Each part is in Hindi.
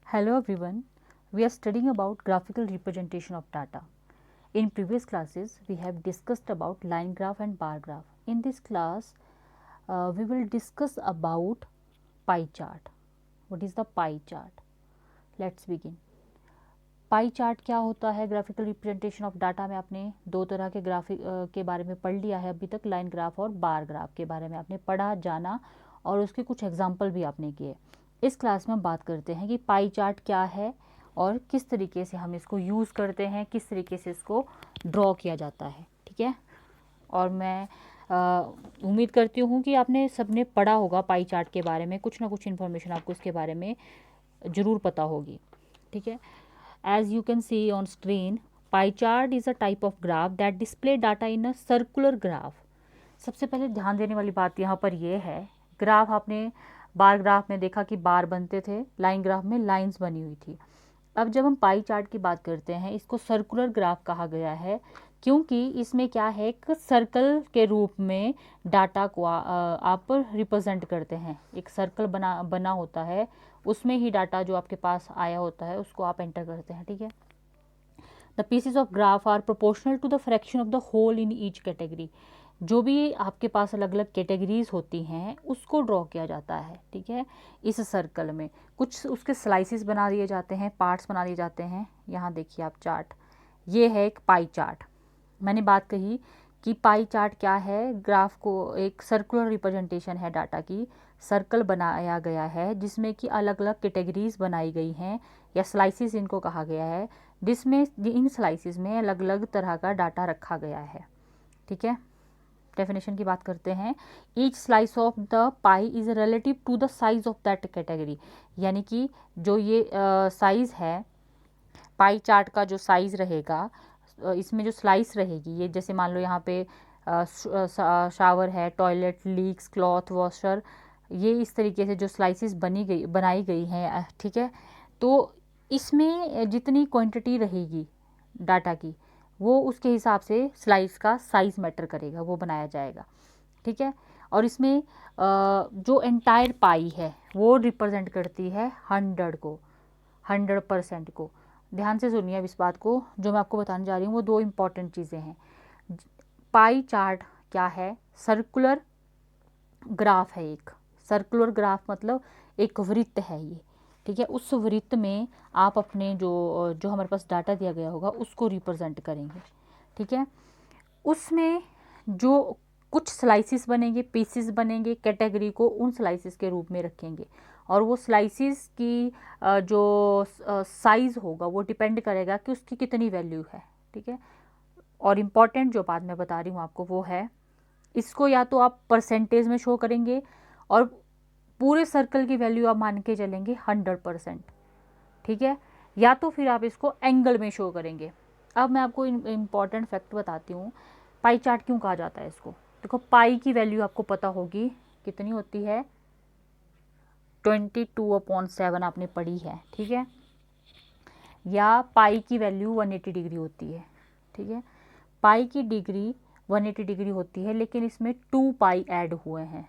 Hello everyone, we are studying about graphical representation of data. In previous classes, we have discussed about line graph and bar graph. In this class, we will discuss about pie chart. What is the pie chart? Let's begin. Pie chart क्या होता है? ग्राफिकल रिप्रेजेंटेशन ऑफ डाटा में आपने दो तरह के ग्राफिक के बारे में पढ़ लिया है अभी तक, लाइन ग्राफ और बार ग्राफ के बारे में आपने पढ़ा, जाना और उसके कुछ एग्जाम्पल भी आपने किए। इस क्लास में हम बात करते हैं कि पाई चार्ट क्या है और किस तरीके से हम इसको यूज़ करते हैं, किस तरीके से इसको ड्रॉ किया जाता है। ठीक है, और मैं उम्मीद करती हूँ कि आपने सबने पढ़ा होगा पाई चार्ट के बारे में, कुछ ना कुछ इन्फॉर्मेशन आपको इसके बारे में ज़रूर पता होगी। ठीक है, as you can see on screen, pie chart is a type of graph that display data in a circular graph. सबसे पहले ध्यान देने वाली बात यहाँ पर यह है, ग्राफ आपने बार ग्राफ में देखा कि बार बनते थे, लाइन ग्राफ में लाइंस बनी हुई थी। अब जब हम पाई चार्ट की बात करते हैं, इसको सर्कुलर ग्राफ कहा गया है क्योंकि इसमें क्या है, एक सर्कल के रूप में डाटा को आप रिप्रेजेंट करते हैं। एक सर्कल बना होता है, उसमें ही डाटा जो आपके पास आया होता है उसको आप एंटर करते हैं। ठीक है, the pieces of graph are proportional to the fraction of the whole in each category. जो भी आपके पास अलग अलग कैटेगरीज होती हैं उसको ड्रॉ किया जाता है। ठीक है, इस सर्कल में कुछ उसके स्लाइसिस बना दिए जाते हैं, पार्ट्स बना दिए जाते हैं। यहाँ देखिए आप चार्ट, ये है एक पाई चार्ट। मैंने बात कही कि पाई चार्ट क्या है, ग्राफ को एक सर्कुलर रिप्रेजेंटेशन है डाटा की, सर्कल बनाया गया है जिसमें कि अलग अलग कैटेगरीज बनाई गई हैं या स्लाइसिस इनको कहा गया है, जिसमें इन स्लाइसिस में अलग अलग तरह का डाटा रखा गया है। ठीक है, डेफिनेशन की बात करते हैं, each slice of the pie is relative to the size of that category. यानी कि जो ये साइज है पाई चार्ट का, जो साइज रहेगा इसमें जो स्लाइस रहेगी, ये जैसे मान लो यहाँ पे शावर है, टॉयलेट, लीक्स, क्लॉथ वॉशर, ये इस तरीके से जो स्लाइसिस बनाई गई हैं। ठीक है, तो इसमें जितनी क्वांटिटी रहेगी डाटा की वो उसके हिसाब से स्लाइस का साइज मैटर करेगा, वो बनाया जाएगा। ठीक है, और इसमें जो एंटायर पाई है वो रिप्रेजेंट करती है 100 को, 100% को। ध्यान से सुनिए अब इस बात को, जो मैं आपको बताने जा रही हूँ वो दो इम्पॉर्टेंट चीज़ें हैं। पाई चार्ट क्या है? सर्कुलर ग्राफ है एक। सर्कुलर ग्राफ मतलब एक वृत्त है ये। ठीक है, उस वृत्त में आप अपने जो हमारे पास डाटा दिया गया होगा उसको रिप्रेजेंट करेंगे। ठीक है, उसमें जो कुछ स्लाइसिस बनेंगे, पीसेस बनेंगे, कैटेगरी को उन स्लाइसिस के रूप में रखेंगे और वो स्लाइसिस की जो साइज़ होगा वो डिपेंड करेगा कि उसकी कितनी वैल्यू है। ठीक है, और इम्पॉर्टेंट जो बात मैं बता रही हूँ आपको वो है, इसको या तो आप परसेंटेज में शो करेंगे और पूरे सर्कल की वैल्यू आप मान के चलेंगे 100%। ठीक है, या तो फिर आप इसको एंगल में शो करेंगे। अब मैं आपको इम्पॉर्टेंट फैक्ट बताती हूँ, पाई चार्ट क्यों कहा जाता है इसको। देखो, पाई की वैल्यू आपको पता होगी कितनी होती है, 22/7 आपने पढ़ी है। ठीक है, या पाई की वैल्यू 180 डिग्री होती है। ठीक है, पाई की डिग्री 180 डिग्री होती है, लेकिन इसमें 2 पाई ऐड हुए हैं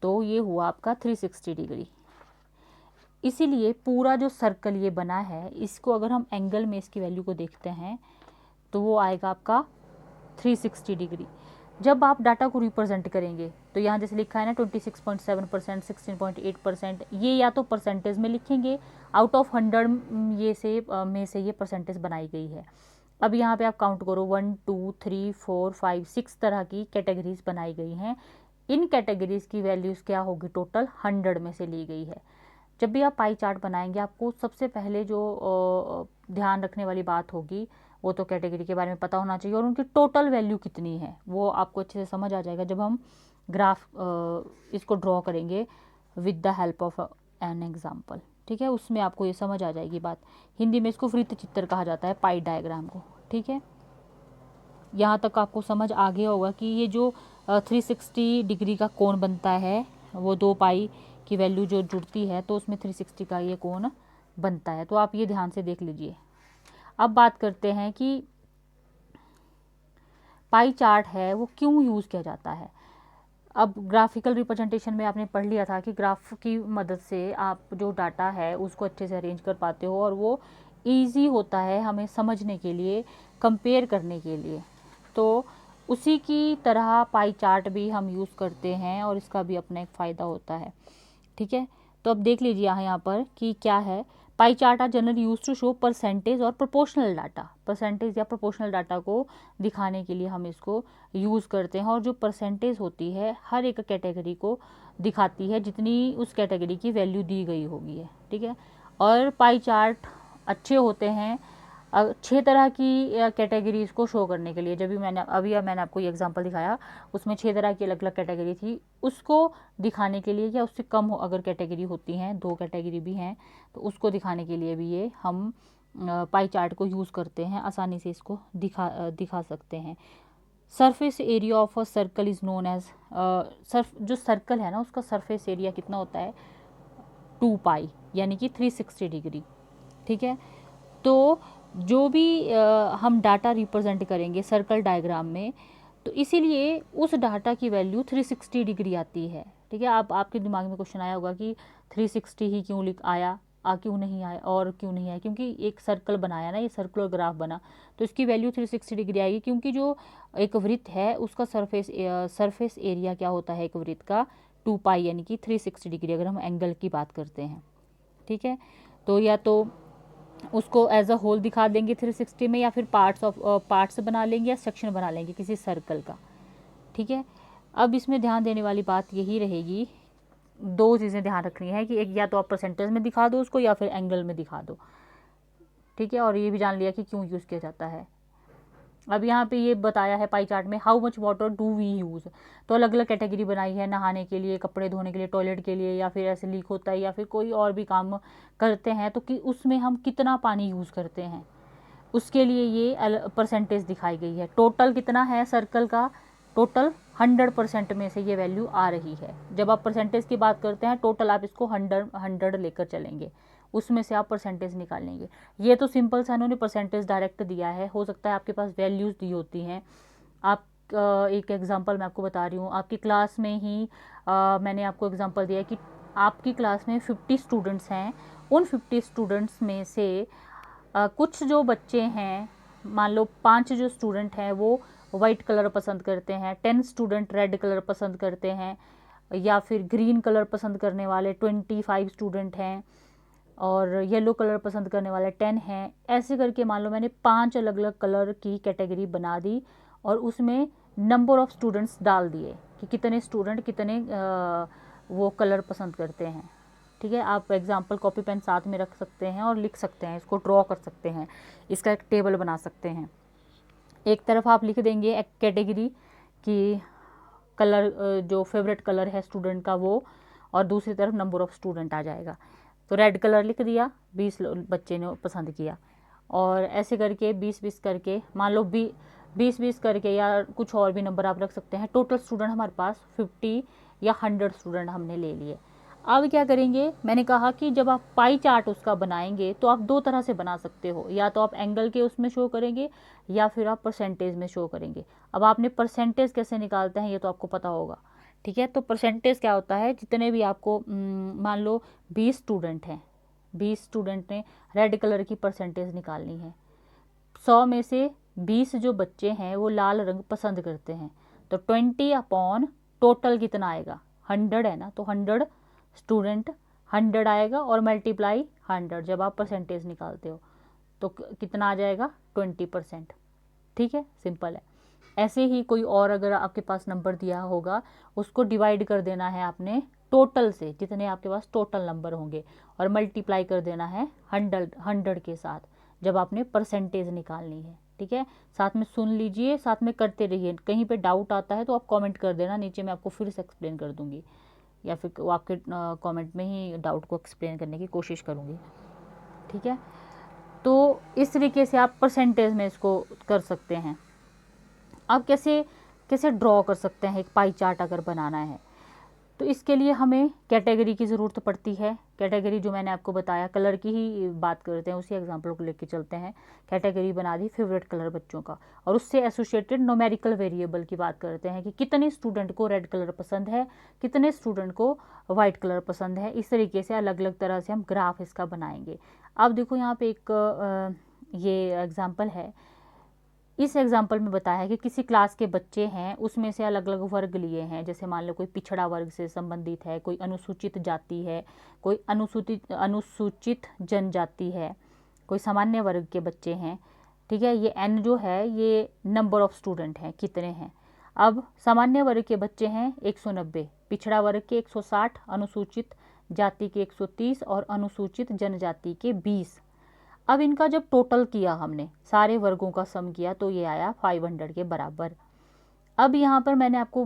तो ये हुआ आपका 360 डिग्री। इसीलिए पूरा जो सर्कल ये बना है, इसको अगर हम एंगल में इसकी वैल्यू को देखते हैं तो वो आएगा आपका 360 डिग्री। जब आप डाटा को रिप्रेजेंट करेंगे तो यहाँ जैसे लिखा है ना 26.7%, 16.8%, ये या तो परसेंटेज में लिखेंगे, आउट ऑफ 100 ये से में से ये परसेंटेज बनाई गई है। अब यहाँ पे आप काउंट करो, 1 2 3 4 5 6 तरह की कैटेगरीज बनाई गई हैं। इन कैटेगरीज की वैल्यूज़ क्या होगी, टोटल 100 में से ली गई है। जब भी आप पाई चार्ट बनाएंगे आपको सबसे पहले जो ध्यान रखने वाली बात होगी वो तो कैटेगरी के बारे में पता होना चाहिए और उनकी टोटल वैल्यू कितनी है वो आपको अच्छे से समझ आ जाएगा जब हम ग्राफ इसको ड्रॉ करेंगे with the help of an example. ठीक है, उसमें आपको ये समझ आ जाएगी बात। हिंदी में इसको वृत्त चित्र कहा जाता है, पाई डायग्राम को। ठीक है, यहाँ तक आपको समझ आ गया होगा कि ये जो 360 डिग्री का कोण बनता है, वो 2 पाई की वैल्यू जो जुड़ती है तो उसमें 360 का ये कोण बनता है। तो आप ये ध्यान से देख लीजिए। अब बात करते हैं कि पाई चार्ट है वो क्यों यूज़ किया जाता है। अब ग्राफिकल रिप्रेजेंटेशन में आपने पढ़ लिया था कि ग्राफ की मदद से आप जो डाटा है उसको अच्छे से अरेंज कर पाते हो और वो इजी होता है हमें समझने के लिए, कंपेयर करने के लिए। तो उसी की तरह पाई चार्ट भी हम यूज़ करते हैं और इसका भी अपना एक फ़ायदा होता है। ठीक है, तो अब देख लीजिए यहाँ पर कि क्या है। Pie chart are generally use to show percentage और प्रोपोर्शनल डाटा। परसेंटेज या प्रोपोर्शनल डाटा को दिखाने के लिए हम इसको यूज़ करते हैं और जो परसेंटेज होती है हर एक कैटेगरी को दिखाती है जितनी उस कैटेगरी की वैल्यू दी गई होगी है। ठीक है, और पाई चार्ट अच्छे होते हैं 6 तरह की कैटेगरीज को शो करने के लिए। जब भी मैंने आपको ये एग्जांपल दिखाया उसमें 6 तरह की अलग अलग कैटेगरी थी, उसको दिखाने के लिए या उससे कम हो अगर कैटेगरी होती हैं, 2 कैटेगरी भी हैं तो उसको दिखाने के लिए भी ये हम पाई चार्ट को यूज़ करते हैं, आसानी से इसको दिखा सकते हैं। Surface area of a circle is known as जो सर्कल है ना उसका सरफेस एरिया कितना होता है 2 पाई यानी कि 360 डिग्री। ठीक है, तो जो भी हम डाटा रिप्रेजेंट करेंगे सर्कल डायग्राम में तो इसीलिए उस डाटा की वैल्यू 360 डिग्री आती है। ठीक है, आपके दिमाग में क्वेश्चन आया होगा कि 360 ही क्यों आया, क्यों नहीं आया और क्यों नहीं आया, क्योंकि एक सर्कल बनाया ना, ये सर्कुलर ग्राफ बना तो इसकी वैल्यू 360 डिग्री आएगी, क्योंकि जो एक वृत्त है उसका सरफेस एरिया क्या होता है एक वृत्त का 2 पाई यानी कि 360 डिग्री अगर हम एंगल की बात करते हैं। ठीक है, तो या तो उसको एज अ होल दिखा देंगे 360 में या फिर पार्ट्स बना लेंगे या सेक्शन बना लेंगे किसी सर्कल का। ठीक है, अब इसमें ध्यान देने वाली बात यही रहेगी, 2 चीज़ें ध्यान रखनी है कि एक या तो आप परसेंटेज में दिखा दो उसको या फिर एंगल में दिखा दो। ठीक है, और ये भी जान लिया कि क्यों यूज़ किया जाता है। अब यहाँ पे ये बताया है पाई चार्ट में how much water do we use, तो अलग अलग कैटेगरी बनाई है, नहाने के लिए, कपड़े धोने के लिए, टॉयलेट के लिए, या फिर ऐसे लीक होता है या फिर कोई और भी काम करते हैं तो कि उसमें हम कितना पानी यूज़ करते हैं उसके लिए ये परसेंटेज दिखाई गई है। टोटल कितना है सर्कल का, टोटल 100% में से ये वैल्यू आ रही है। जब आप परसेंटेज की बात करते हैं टोटल आप इसको 100 लेकर चलेंगे, उसमें से आप परसेंटेज निकालेंगे। ये तो सिंपल सा इन्होंने परसेंटेज डायरेक्ट दिया है, हो सकता है आपके पास वैल्यूज़ दी होती हैं। आप एक एग्जांपल मैं आपको बता रही हूँ, आपकी क्लास में ही मैंने आपको एग्जांपल दिया है कि आपकी क्लास में 50 स्टूडेंट्स हैं, उन 50 स्टूडेंट्स में से कुछ जो बच्चे हैं, मान लो 5 जो स्टूडेंट हैं वो वाइट कलर पसंद करते हैं, 10 स्टूडेंट रेड कलर पसंद करते हैं, या फिर ग्रीन कलर पसंद करने वाले 25 स्टूडेंट हैं और येलो कलर पसंद करने वाले 10 हैं। ऐसे करके मान लो मैंने 5 अलग अलग कलर की कैटेगरी बना दी और उसमें नंबर ऑफ़ स्टूडेंट्स डाल दिए कि कितने स्टूडेंट कितने वो कलर पसंद करते हैं। ठीक है, आप एग्जाम्पल कॉपी पेन साथ में रख सकते हैं और लिख सकते हैं, इसको ड्रॉ कर सकते हैं, इसका एक टेबल बना सकते हैं। एक तरफ आप लिख देंगे एक कैटेगरी कि कलर जो फेवरेट कलर है स्टूडेंट का वो, और दूसरी तरफ नंबर ऑफ़ स्टूडेंट आ जाएगा। तो रेड कलर लिख दिया, 20 बच्चे ने पसंद किया, और ऐसे करके 20-20 करके मान लो 20-20 करके या कुछ और भी नंबर आप रख सकते हैं। टोटल स्टूडेंट हमारे पास 50 या 100 स्टूडेंट हमने ले लिए। अब क्या करेंगे, मैंने कहा कि जब आप पाई चार्ट उसका बनाएंगे तो आप 2 तरह से बना सकते हो, या तो आप एंगल के उसमें शो करेंगे या फिर आप परसेंटेज में शो करेंगे। अब आपने परसेंटेज कैसे निकालते हैं ये तो आपको पता होगा। ठीक है, तो परसेंटेज क्या होता है, जितने भी आपको मान लो 20 स्टूडेंट हैं, 20 स्टूडेंट ने रेड कलर की परसेंटेज निकालनी है। 100 में से 20 जो बच्चे हैं वो लाल रंग पसंद करते हैं, तो 20 अपॉन टोटल कितना आएगा, 100 है ना, तो 100 स्टूडेंट 100 आएगा और मल्टीप्लाई 100 जब आप परसेंटेज निकालते हो तो कितना आ जाएगा 20%। ठीक है, सिंपल है। ऐसे ही कोई और अगर आपके पास नंबर दिया होगा उसको डिवाइड कर देना है आपने टोटल से, जितने आपके पास टोटल नंबर होंगे, और मल्टीप्लाई कर देना है 100 के साथ जब आपने परसेंटेज निकालनी है। ठीक है, साथ में सुन लीजिए, साथ में करते रहिए। कहीं पे डाउट आता है तो आप कमेंट कर देना नीचे, मैं आपको फिर से एक्सप्लेन कर दूंगी, या फिर वो आपके कमेंट में ही डाउट को एक्सप्लेन करने की कोशिश करूँगी। ठीक है, तो इस तरीके से आप परसेंटेज में इसको कर सकते हैं। अब कैसे ड्रॉ कर सकते हैं एक पाई चार्ट अगर बनाना है, तो इसके लिए हमें कैटेगरी की ज़रूरत पड़ती है। कैटेगरी जो मैंने आपको बताया, कलर की ही बात करते हैं, उसी एग्जाम्पल को लेके चलते हैं। कैटेगरी बना दी फेवरेट कलर बच्चों का, और उससे एसोसिएटेड न्यूमेरिकल वेरिएबल की बात करते हैं कि कितने स्टूडेंट को रेड कलर पसंद है, कितने स्टूडेंट को वाइट कलर पसंद है। इस तरीके से अलग अलग तरह से हम ग्राफ इसका बनाएंगे। अब देखो यहाँ पे एक ये एग्जाम्पल है। इस एग्जाम्पल में बताया है कि किसी क्लास के बच्चे हैं, उसमें से अलग अलग वर्ग लिए हैं। जैसे मान लो कोई पिछड़ा वर्ग से संबंधित है, कोई अनुसूचित जाति है, कोई अनुसूचित जनजाति है, कोई सामान्य वर्ग के बच्चे हैं। ठीक है, ये n जो है ये नंबर ऑफ स्टूडेंट हैं, कितने हैं। अब सामान्य वर्ग के बच्चे हैं 190, पिछड़ा वर्ग के 160, अनुसूचित जाति के 130 और अनुसूचित जनजाति के 20। अब इनका जब टोटल किया हमने, सारे वर्गों का सम किया, तो ये आया 500 के बराबर। अब यहाँ पर मैंने आपको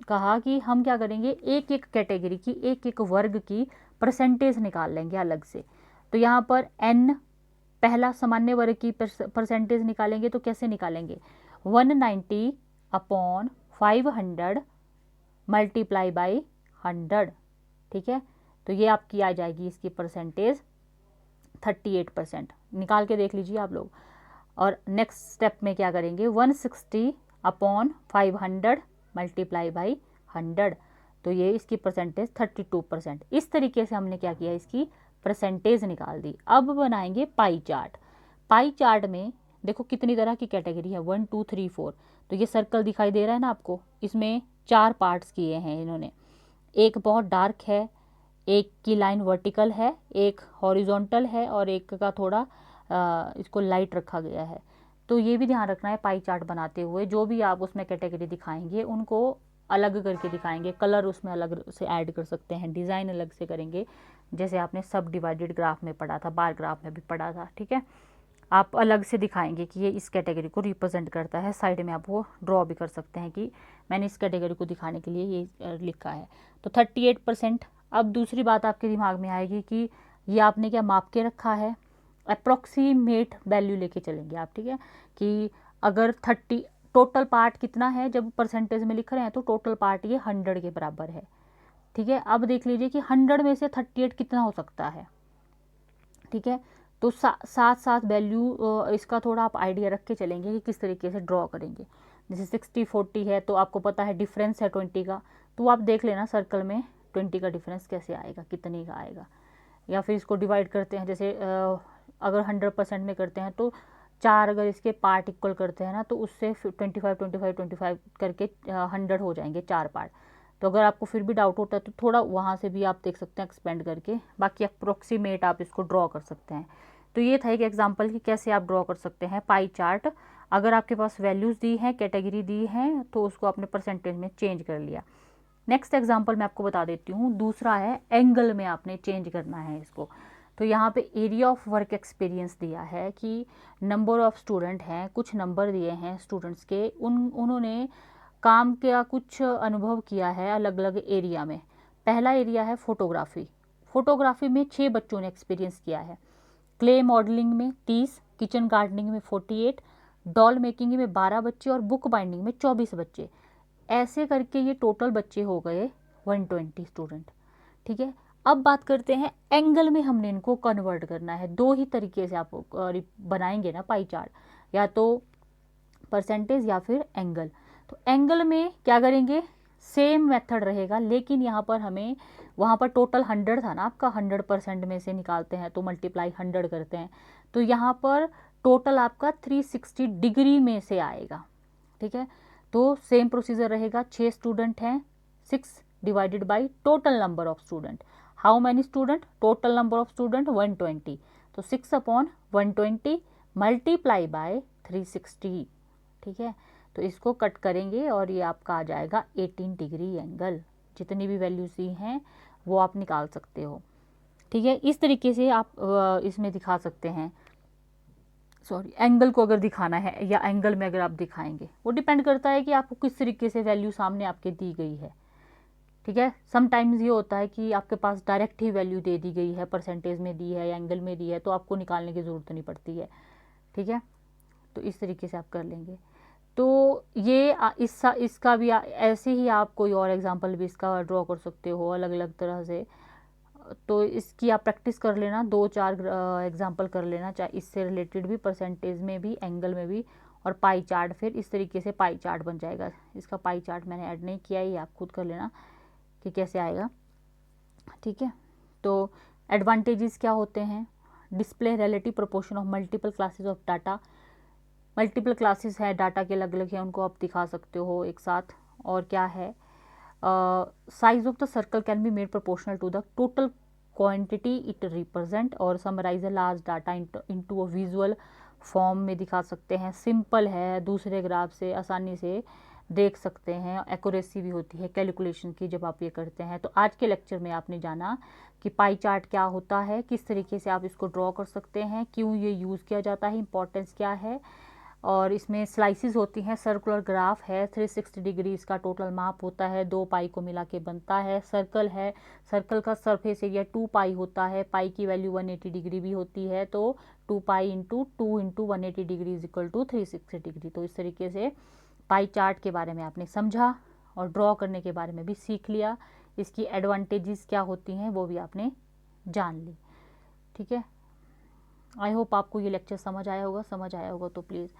कहा कि हम क्या करेंगे, एक एक कैटेगरी की, एक एक वर्ग की परसेंटेज निकाल लेंगे अलग से। तो यहाँ पर n पहला सामान्य वर्ग की परसेंटेज निकालेंगे, तो कैसे निकालेंगे, 190 अपॉन 500 मल्टीप्लाई बाई 100। ठीक है, तो ये आपकी आ जाएगी इसकी परसेंटेज 38%। निकाल के देख लीजिए आप लोग। और नेक्स्ट स्टेप में क्या करेंगे, 160 अपॉन 500 मल्टीप्लाई बाई 100, तो ये इसकी परसेंटेज 32%। इस तरीके से हमने क्या किया, इसकी परसेंटेज निकाल दी। अब बनाएंगे पाई चार्ट। पाई चार्ट में देखो कितनी तरह की कैटेगरी है, 1 2 3 4। तो ये सर्कल दिखाई दे रहा है ना आपको, इसमें 4 पार्ट्स किए हैं इन्होंने। एक बहुत डार्क है, एक की लाइन वर्टिकल है, एक हॉरिजॉन्टल है, और एक का थोड़ा इसको लाइट रखा गया है। तो ये भी ध्यान रखना है पाई चार्ट बनाते हुए, जो भी आप उसमें कैटेगरी दिखाएंगे उनको अलग करके दिखाएंगे, कलर उसमें अलग से ऐड कर सकते हैं, डिज़ाइन अलग से करेंगे, जैसे आपने सब डिवाइडेड ग्राफ में पढ़ा था, बार ग्राफ में भी पढ़ा था। ठीक है, आप अलग से दिखाएंगे कि ये इस कैटेगरी को रिप्रेजेंट करता है। साइड में आप वो ड्रॉ भी कर सकते हैं कि मैंने इस कैटेगरी को दिखाने के लिए ये लिखा है। तो 38%। अब दूसरी बात आपके दिमाग में आएगी कि ये आपने क्या माप के रखा है, अप्रॉक्सीमेट वैल्यू लेके चलेंगे आप। ठीक है, कि अगर 30 टोटल पार्ट कितना है, जब परसेंटेज में लिख रहे हैं तो टोटल पार्ट ये 100 के बराबर है। ठीक है, अब देख लीजिए कि 100 में से 38 कितना हो सकता है। ठीक है, तो साथ साथ वैल्यू इसका थोड़ा आप आइडिया रख के चलेंगे कि किस तरीके से ड्रॉ करेंगे। जैसे 60-40 है, तो आपको पता है डिफरेंस है 20 का, तो आप देख लेना सर्कल में 20 का डिफरेंस कैसे आएगा, कितने का आएगा। या फिर इसको डिवाइड करते हैं, जैसे अगर 100% में करते हैं तो 4 अगर इसके पार्ट इक्वल करते हैं ना, तो उससे 25 करके 100 हो जाएंगे 4 पार्ट। तो अगर आपको फिर भी डाउट होता है तो थोड़ा वहाँ से भी आप देख सकते हैं एक्सपेंड करके, बाकी अप्रोक्सीमेट आप इसको ड्रॉ कर सकते हैं। तो ये था एक एग्जांपल कि कैसे आप ड्रॉ कर सकते हैं पाई चार्ट। अगर आपके पास वैल्यूज़ दी हैं, कैटेगरी दी हैं, तो उसको आपने परसेंटेज में चेंज कर लिया। नेक्स्ट एग्जांपल मैं आपको बता देती हूँ, दूसरा है एंगल में आपने चेंज करना है इसको। तो यहाँ पे एरिया ऑफ वर्क एक्सपीरियंस दिया है कि नंबर ऑफ स्टूडेंट हैं, कुछ नंबर दिए हैं स्टूडेंट्स के, उन्होंने काम का कुछ अनुभव किया है अलग अलग एरिया में। पहला एरिया है फोटोग्राफी। फोटोग्राफी में 6 बच्चों ने एक्सपीरियंस किया है, क्ले मॉडलिंग में 30, किचन गार्डनिंग में 48, डॉल मेकिंग में 12 बच्चे और बुक बाइंडिंग में 24 बच्चे। ऐसे करके ये टोटल बच्चे हो गए 120 स्टूडेंट। ठीक है, अब बात करते हैं एंगल में हमने इनको कन्वर्ट करना है। 2 ही तरीके से आप बनाएंगे ना पाई चार्ट, या तो परसेंटेज या फिर एंगल। तो एंगल में क्या करेंगे, सेम मेथड रहेगा, लेकिन यहाँ पर हमें, वहाँ पर टोटल 100 था ना आपका, 100% में से निकालते हैं तो मल्टीप्लाई 100 करते हैं, तो यहाँ पर टोटल आपका 360 डिग्री में से आएगा। ठीक है, तो सेम प्रोसीजर रहेगा। 6 स्टूडेंट हैं, 6 divided by total number of student. How many student, total number of student 120, तो 6 अपॉन 120 मल्टीप्लाई बाय 360। ठीक है, तो इसको कट करेंगे और ये आपका आ जाएगा 18 डिग्री एंगल। जितनी भी वैल्यूज दी हैं वो आप निकाल सकते हो। ठीक है, इस तरीके से आप इसमें दिखा सकते हैं। सॉरी, एंगल को अगर दिखाना है या एंगल में अगर आप दिखाएंगे, वो डिपेंड करता है कि आपको किस तरीके से वैल्यू सामने आपके दी गई है। ठीक है, समटाइम्स ये होता है कि आपके पास डायरेक्ट ही वैल्यू दे दी गई है, परसेंटेज में दी है या एंगल में दी है, तो आपको निकालने की ज़रूरत नहीं पड़ती है। ठीक है, तो इस तरीके से आप कर लेंगे। तो ये इसका भी ऐसे ही आप कोई और एग्जांपल भी इसका ड्रॉ कर सकते हो अलग अलग तरह से। तो इसकी आप प्रैक्टिस कर लेना, 2-4 एग्जाम्पल कर लेना, चाहे इससे रिलेटेड भी, परसेंटेज में भी, एंगल में भी, और पाई चार्ट फिर इस तरीके से पाई चार्ट बन जाएगा। इसका पाई चार्ट मैंने ऐड नहीं किया है, ये आप खुद कर लेना कि कैसे आएगा, ठीक है। तो एडवांटेजेस क्या होते हैं, display relative proportion of multiple classes of data, multiple classes है डाटा के अलग अलग है, उनको आप दिखा सकते हो एक साथ। और क्या है, size of the circle can be made proportional to the total quantity it represent, और summarise a large data into a visual form में दिखा सकते हैं। सिंपल है, दूसरे ग्राफ से आसानी से देख सकते हैं, एक्यूरेसी भी होती है कैलकुलेशन की जब आप ये करते हैं। तो आज के लेक्चर में आपने जाना कि पाई चार्ट क्या होता है, किस तरीके से आप इसको ड्रॉ कर सकते हैं, क्यों ये यूज़ किया जाता है, इंपॉर्टेंस क्या है, और इसमें स्लाइसिस होती हैं, सर्कुलर ग्राफ है, 360 डिग्री इसका टोटल माप होता है, 2 पाई को मिला के बनता है। सर्कल है, सर्कल का सरफेस एरिया 2 पाई होता है, पाई की वैल्यू 180 डिग्री भी होती है, तो 2 pie into 2 into 180 degree is equal to 360 degree. तो इस तरीके से पाई चार्ट के बारे में आपने समझा और ड्रॉ करने के बारे में भी सीख लिया, इसकी एडवांटेजेस क्या होती हैं वो भी आपने जान ली, ठीक है। आई होप आपको ये लेक्चर समझ आया होगा, समझ आया होगा तो प्लीज़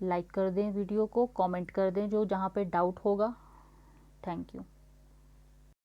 लाइक कर दें वीडियो को, कमेंट कर दें जो जहाँ पे डाउट होगा। Thank you.